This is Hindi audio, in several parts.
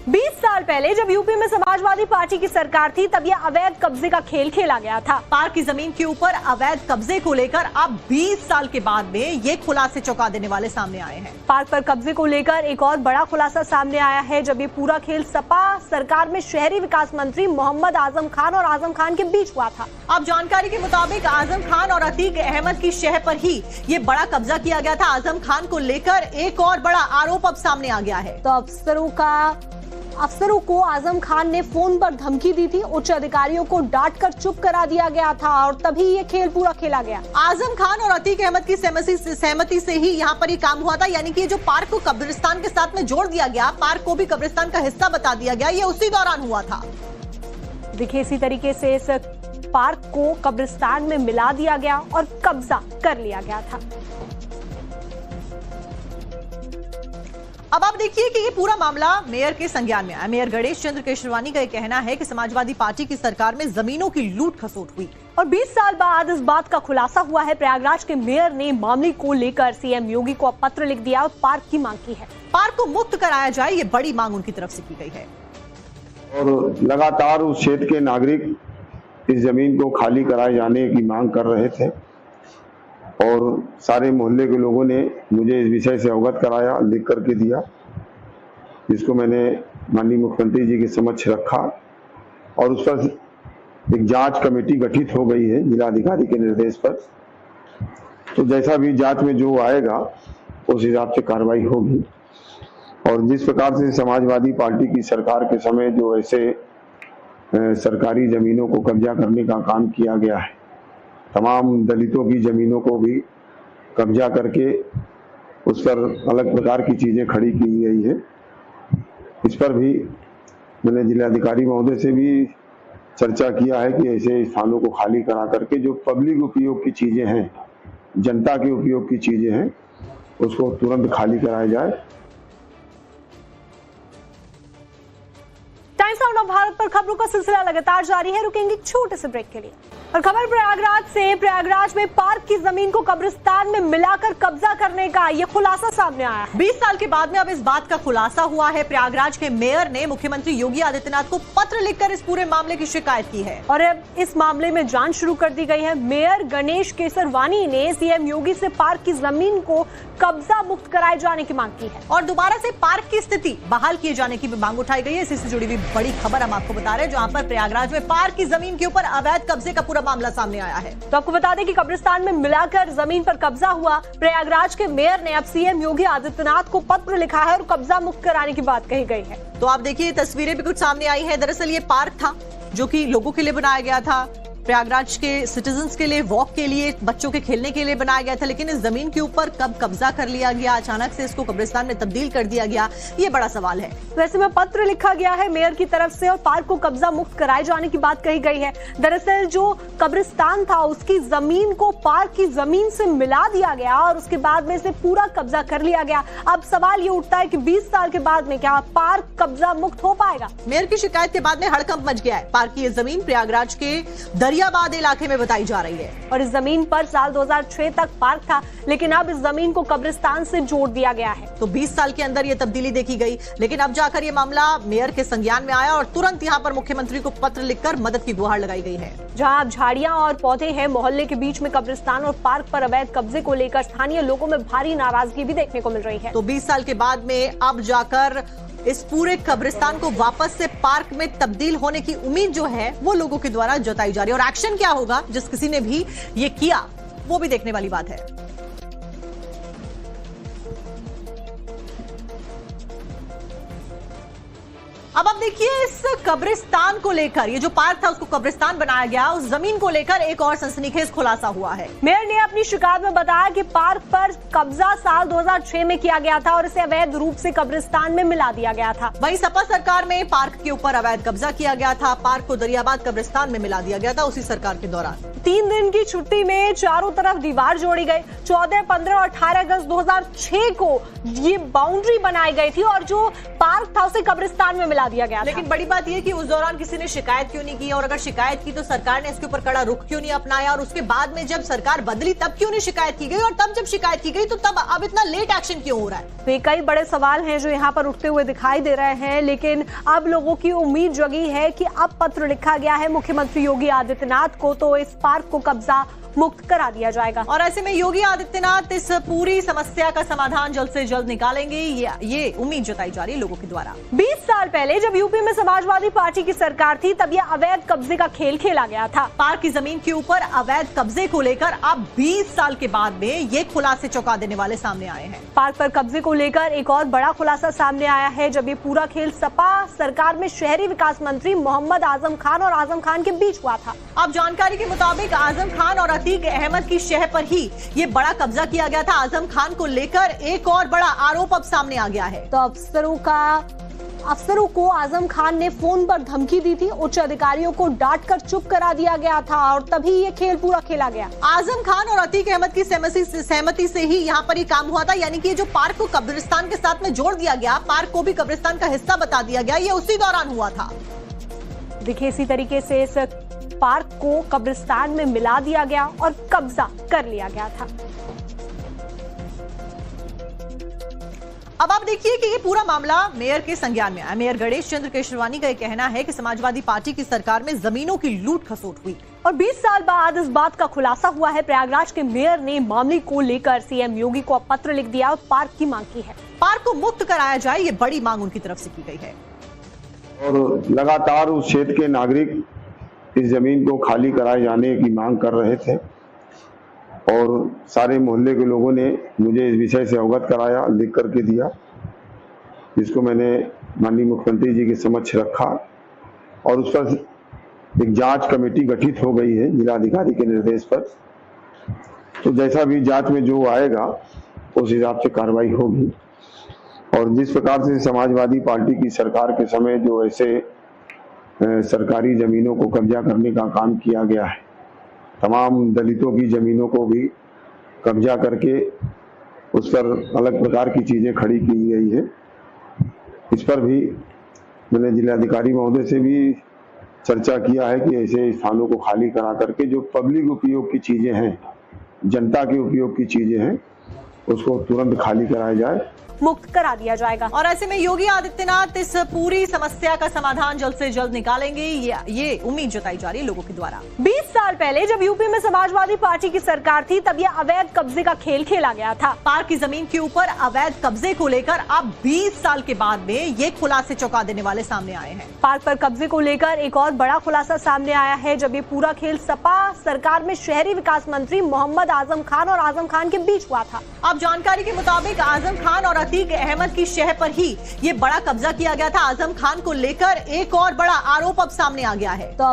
20 साल पहले जब यूपी में समाजवादी पार्टी की सरकार थी तब यह अवैध कब्जे का खेल खेला गया था। पार्क की जमीन के ऊपर अवैध कब्जे को लेकर अब 20 साल के बाद में ये खुलासे चौंका देने वाले सामने आए हैं। पार्क पर कब्जे को लेकर एक और बड़ा खुलासा सामने आया है जब ये पूरा खेल सपा सरकार में शहरी विकास मंत्री मोहम्मद आजम खान और आजम खान के बीच हुआ था। अब जानकारी के मुताबिक आजम खान और अतीक अहमद की शह पर ही ये बड़ा कब्जा किया गया था। आजम खान को लेकर एक और बड़ा आरोप अब सामने आ गया है। तो अफसरों को आजम खान ने फोन पर धमकी दी थी, उच्च अधिकारियों को डांटकर चुप करा दिया गया था और तभी ये खेल पूरा खेला गया। आजम खान और अतीक अहमद की सहमति से ही यहाँ पर ये काम हुआ था, यानी कि जो पार्क को कब्रिस्तान के साथ में जोड़ दिया गया, पार्क को भी कब्रिस्तान का हिस्सा बता दिया गया, ये उसी दौरान हुआ था। देखिए इसी तरीके से इस पार्क को कब्रिस्तान में मिला दिया गया और कब्जा कर लिया गया था। अब आप देखिए कि ये पूरा मामला मेयर के संज्ञान में आया। मेयर गणेश चंद्र केशरवानी का ये कहना है कि समाजवादी पार्टी की सरकार में जमीनों की लूट खसोट हुई और 20 साल बाद इस बात का खुलासा हुआ है। प्रयागराज के मेयर ने मामले को लेकर सीएम योगी को पत्र लिख दिया और पार्क की मांग की है। पार्क को मुक्त कराया जाए, ये बड़ी मांग उनकी तरफ से की गई है। और लगातार उस क्षेत्र के नागरिक इस जमीन को खाली कराए जाने की मांग कर रहे थे और सारे मोहल्ले के लोगों ने मुझे इस विषय से अवगत कराया, लिख करके दिया, जिसको मैंने माननीय मुख्यमंत्री जी के समक्ष रखा और उस पर एक जांच कमेटी गठित हो गई है जिलाधिकारी के निर्देश पर। तो जैसा भी जांच में जो आएगा उस हिसाब से कार्रवाई होगी। और जिस प्रकार से समाजवादी पार्टी की सरकार के समय जो ऐसे सरकारी जमीनों को कब्जा करने का काम किया गया है, तमाम दलितों की जमीनों को भी कब्जा करके उस पर अलग प्रकार की चीजें खड़ी की गई है। इस पर भी मैंने जिलाधिकारी महोदय से भी चर्चा किया है कि ऐसे स्थानों को खाली करा करके जो पब्लिक उपयोग की चीजें हैं, जनता के उपयोग की चीजें हैं, उसको तुरंत खाली कराया जाए। टाइम्स ऑफ भारत पर खबरों का सिलसिला लगातार जारी है। रुकेंगे एक छोटे से ब्रेक के लिए। और खबर प्रयागराज से। प्रयागराज में पार्क की जमीन को कब्रिस्तान में मिलाकर कब्जा करने का ये खुलासा सामने आया है। 20 साल के बाद में अब इस बात का खुलासा हुआ है। प्रयागराज के मेयर ने मुख्यमंत्री योगी आदित्यनाथ को पत्र लिखकर इस पूरे मामले की शिकायत की है और अब इस मामले में जांच शुरू कर दी गई है। मेयर गणेश केसरवानी ने सीएम योगी से पार्क की जमीन को कब्जा मुक्त कराए जाने की मांग की है और दोबारा से पार्क की स्थिति बहाल किए जाने की भी मांग उठाई गई है। इसी से जुड़ी हुई बड़ी खबर हम आपको बता रहे हैं, जहां पर प्रयागराज में पार्क की जमीन के ऊपर अवैध कब्जे का पूरा मामला सामने आया है। तो आपको बता दें कि कब्रिस्तान में मिलाकर जमीन पर कब्जा हुआ। प्रयागराज के मेयर ने अब सीएम योगी आदित्यनाथ को पत्र लिखा है और कब्जा मुक्त कराने की बात कही गई है। तो आप देखिए तस्वीरें भी कुछ सामने आई है। दरअसल ये पार्क था जो कि लोगों के लिए बनाया गया था, प्रयागराज के सिटीजन्स के लिए, वॉक के लिए, बच्चों के खेलने के लिए बनाया गया था। लेकिन इस जमीन के ऊपर कब कब्जा कर लिया गया, अचानक से इसको कब्रिस्तान में तब्दील कर दिया गया, ये बड़ा सवाल है। वैसे में पत्र लिखा गया है मेयर की तरफ से और पार्क को कब्जा मुक्त कराए जाने की बात कही गई है। दरअसल जो कब्रिस्तान था उसकी जमीन को पार्क की जमीन से मिला दिया गया और उसके बाद में इसे पूरा कब्जा कर लिया गया। अब सवाल ये उठता है कि 20 साल के बाद में क्या पार्क कब्जा मुक्त हो पाएगा? मेयर की शिकायत के बाद में हड़कंप मच गया है। पार्क की ये जमीन प्रयागराज के दरियाबाद इलाके में बताई जा रही है और इस जमीन पर साल 2006 तक पार्क था, लेकिन अब इस जमीन को कब्रिस्तान से जोड़ दिया गया है। तो 20 साल के अंदर ये तब्दीली देखी गई, लेकिन अब जाकर ये मामला मेयर के संज्ञान में आया और तुरंत यहाँ पर मुख्यमंत्री को पत्र लिखकर मदद की गुहार लगाई गई है। जहाँ अब झाड़ियां और पौधे हैं, मोहल्ले के बीच में कब्रिस्तान और पार्क पर अवैध कब्जे को लेकर स्थानीय लोगों में भारी नाराजगी भी देखने को मिल रही है। तो 20 साल के बाद में अब जाकर इस पूरे कब्रिस्तान को वापस से पार्क में तब्दील होने की उम्मीद जो है वो लोगों के द्वारा जताई जा रही है। और एक्शन क्या होगा जिस किसी ने भी ये किया, वो भी देखने वाली बात है। अब आप देखिए इस कब्रिस्तान को लेकर, ये जो पार्क था उसको कब्रिस्तान बनाया गया, उस जमीन को लेकर एक और सनसनीखेज खुलासा हुआ है। मेयर ने अपनी शिकायत में बताया कि पार्क पर कब्जा साल 2006 में किया गया था और इसे अवैध रूप से कब्रिस्तान में मिला दिया गया था। वहीं सपा सरकार में पार्क के ऊपर अवैध कब्जा किया गया था, पार्क को दरियाबाद कब्रिस्तान में मिला दिया गया था उसी सरकार के दौरान। 3 दिन की छुट्टी में चारों तरफ दीवार जोड़ी गई। 14, 15 और 18 अगस्त 2006 को ये बाउंड्री बनाई गई थी और जो पार्क था उसे कब्रिस्तान में मिला दिया गया। लेकिन बड़ी बात यह कि उस दौरान किसी ने शिकायत क्यों नहीं की, और अगर शिकायत की तो सरकार ने इसके ऊपर कड़ा रुख क्यों नहीं अपनाया, और उसके बाद में जब सरकार बदली तब क्यों नहीं शिकायत की गई, और तब जब शिकायत की गई तो तब अब इतना लेट एक्शन क्यों हो रहा है? तो ये कई बड़े सवाल हैं जो यहाँ पर उठते हुए दिखाई दे रहे हैं, लेकिन अब लोगों की उम्मीद जगी है कि अब पत्र लिखा गया है मुख्यमंत्री योगी आदित्यनाथ को तो इस पार्क को कब्जा मुक्त करा दिया जाएगा। और ऐसे में योगी आदित्यनाथ इस पूरी समस्या का समाधान जल्द से जल्द निकालेंगे, ये उम्मीद जताई जा रही है लोगों के द्वारा। 20 साल पहले जब यूपी में समाजवादी पार्टी की सरकार थी तब यह अवैध कब्जे का खेल खेला गया था। पार्क की जमीन के ऊपर अवैध कब्जे को लेकर अब 20 साल के बाद में ये खुलासे चौंका देने वाले सामने आए हैं। पार्क पर कब्जे को लेकर एक और बड़ा खुलासा सामने आया है जब ये पूरा खेल सपा सरकार में शहरी विकास मंत्री मोहम्मद आजम खान और आजम खान के बीच हुआ था। अब जानकारी के मुताबिक आजम खान और अतीक अहमद की शह पर ही ये बड़ा कब्जा किया गया था। आजम खान को लेकर एक और बड़ा आरोप अब सामने आ गया है। तो अफसरों को आजम खान ने फोन पर धमकी दी थी, उच्च अधिकारियों को डांटकर चुप करा दिया गया था और तभी ये खेल पूरा खेला गया। आजम खान और अतीक अहमद की सहमति से ही यहाँ पर ये काम हुआ था, यानी कि जो पार्क को कब्रिस्तान के साथ में जोड़ दिया गया, पार्क को भी कब्रिस्तान का हिस्सा बता दिया गया, ये उसी दौरान हुआ था। देखिए इसी तरीके से इस पार्क को कब्रिस्तान में मिला दिया गया और कब्जा कर लिया गया था। अब आप देखिए कि ये पूरा मामला मेयर के संज्ञान में आया। मेयर गणेश चंद्र केशरवानी का कहना है कि समाजवादी पार्टी की सरकार में जमीनों की लूट खसोट हुई और 20 साल बाद इस बात का खुलासा हुआ है। प्रयागराज के मेयर ने मामले को लेकर सीएम योगी को पत्र लिख दिया और पार्क की मांग की है। पार्क को मुक्त कराया जाए, ये बड़ी मांग उनकी तरफ से की गई है। और लगातार उस क्षेत्र के नागरिक इस जमीन को खाली कराए जाने की मांग कर रहे थे और सारे मोहल्ले के लोगों ने मुझे इस विषय से अवगत कराया, लिख करके दिया, जिसको मैंने माननीय मुख्यमंत्री जी के समक्ष रखा और उस पर एक जांच कमेटी गठित हो गई है जिलाधिकारी के निर्देश पर। तो जैसा भी जांच में जो आएगा उस हिसाब से कार्रवाई होगी। और जिस प्रकार से समाजवादी पार्टी की सरकार के समय जो ऐसे सरकारी जमीनों को कब्जा करने का काम किया गया है, तमाम दलितों की जमीनों को भी कब्जा करके उस पर अलग प्रकार की चीजें खड़ी की गई है। इस पर भी मैंने जिलाधिकारी महोदय से भी चर्चा किया है कि ऐसे स्थानों को खाली करा करके जो पब्लिक उपयोग की चीजें हैं, जनता के उपयोग की चीजें हैं, उसको तुरंत खाली कराया जाए, मुक्त करा दिया जाएगा। और ऐसे में योगी आदित्यनाथ इस पूरी समस्या का समाधान जल्द से जल्द निकालेंगे, ये उम्मीद जताई जा रही है लोगों के द्वारा। 20 साल पहले जब यूपी में समाजवादी पार्टी की सरकार थी तब यह अवैध कब्जे का खेल खेला गया था। पार्क की जमीन के ऊपर अवैध कब्जे को लेकर अब 20 साल के बाद में ये खुलासे चौंका देने वाले सामने आए हैं। पार्क पर कब्जे को लेकर एक और बड़ा खुलासा सामने आया है जब ये पूरा खेल सपा सरकार में शहरी विकास मंत्री मोहम्मद आजम खान और आजम खान के बीच हुआ था। अब जानकारी के मुताबिक आजम खान और अतीक अहमद की शह पर ही ये बड़ा कब्जा किया गया था। आजम खान को लेकर एक और बड़ा आरोप अब सामने आ गया है। तो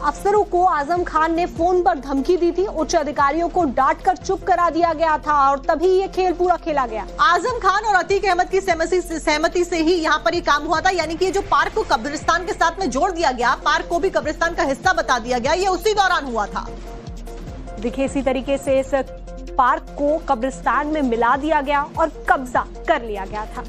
अफसरों को आजम खान ने फोन पर धमकी दी थी, उच्च अधिकारियों को डांटकर चुप करा दिया गया था और तभी ये खेल पूरा खेला गया। आजम खान और अतीक अहमद की सहमति से ही यहाँ पर ये काम हुआ था, यानी कि जो पार्क को कब्रिस्तान के साथ में जोड़ दिया गया, पार्क को भी कब्रिस्तान का हिस्सा बता दिया गया, ये उसी दौरान हुआ था। देखिए इसी तरीके से इस पार्क को कब्रिस्तान में मिला दिया गया और कब्जा कर लिया गया था।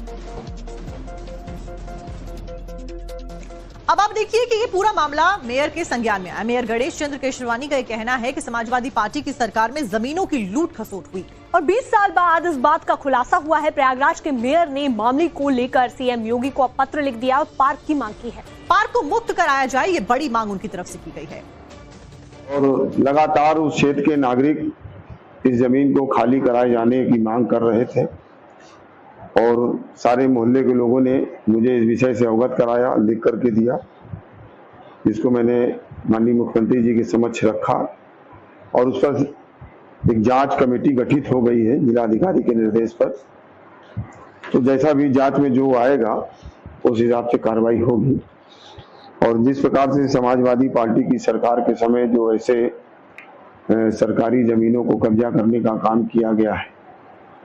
अब आप देखिए कि ये पूरा मामला मेयर के संज्ञान में आया। मेयर गणेश चंद्र केशरवानी का कहना है कि समाजवादी पार्टी की सरकार में जमीनों की लूट खसोट हुई और 20 साल बाद इस बात का खुलासा हुआ है। प्रयागराज के मेयर ने मामले को लेकर सीएम योगी को पत्र लिख दिया और पार्क की मांग की है। पार्क को मुक्त कराया जाए, ये बड़ी मांग उनकी तरफ से की गई है। और लगातार उस क्षेत्र के नागरिक इस जमीन को खाली कराए जाने की मांग कर रहे थे और सारे मोहल्ले के लोगों ने मुझे इस विषय से अवगत कराया, लिख करके दिया, जिसको मैंने माननीय मुख्यमंत्री जी के समक्ष रखा और उस पर एक जांच कमेटी गठित हो गई है जिलाधिकारी के निर्देश पर। तो जैसा भी जांच में जो आएगा उस हिसाब से कार्रवाई होगी। और जिस प्रकार से समाजवादी पार्टी की सरकार के समय जो ऐसे सरकारी जमीनों को कब्जा करने का काम किया गया है,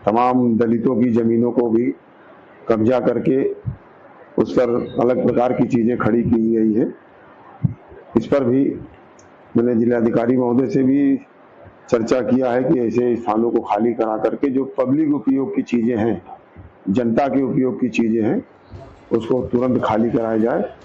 तमाम दलितों की जमीनों को भी कब्जा करके उस पर अलग प्रकार की चीजें खड़ी की गई है। इस पर भी मैंने जिलाधिकारी महोदय से भी चर्चा किया है कि ऐसे स्थानों को खाली करा करके जो पब्लिक उपयोग की चीजें हैं, जनता के उपयोग की चीजें हैं, उसको तुरंत खाली कराया जाए।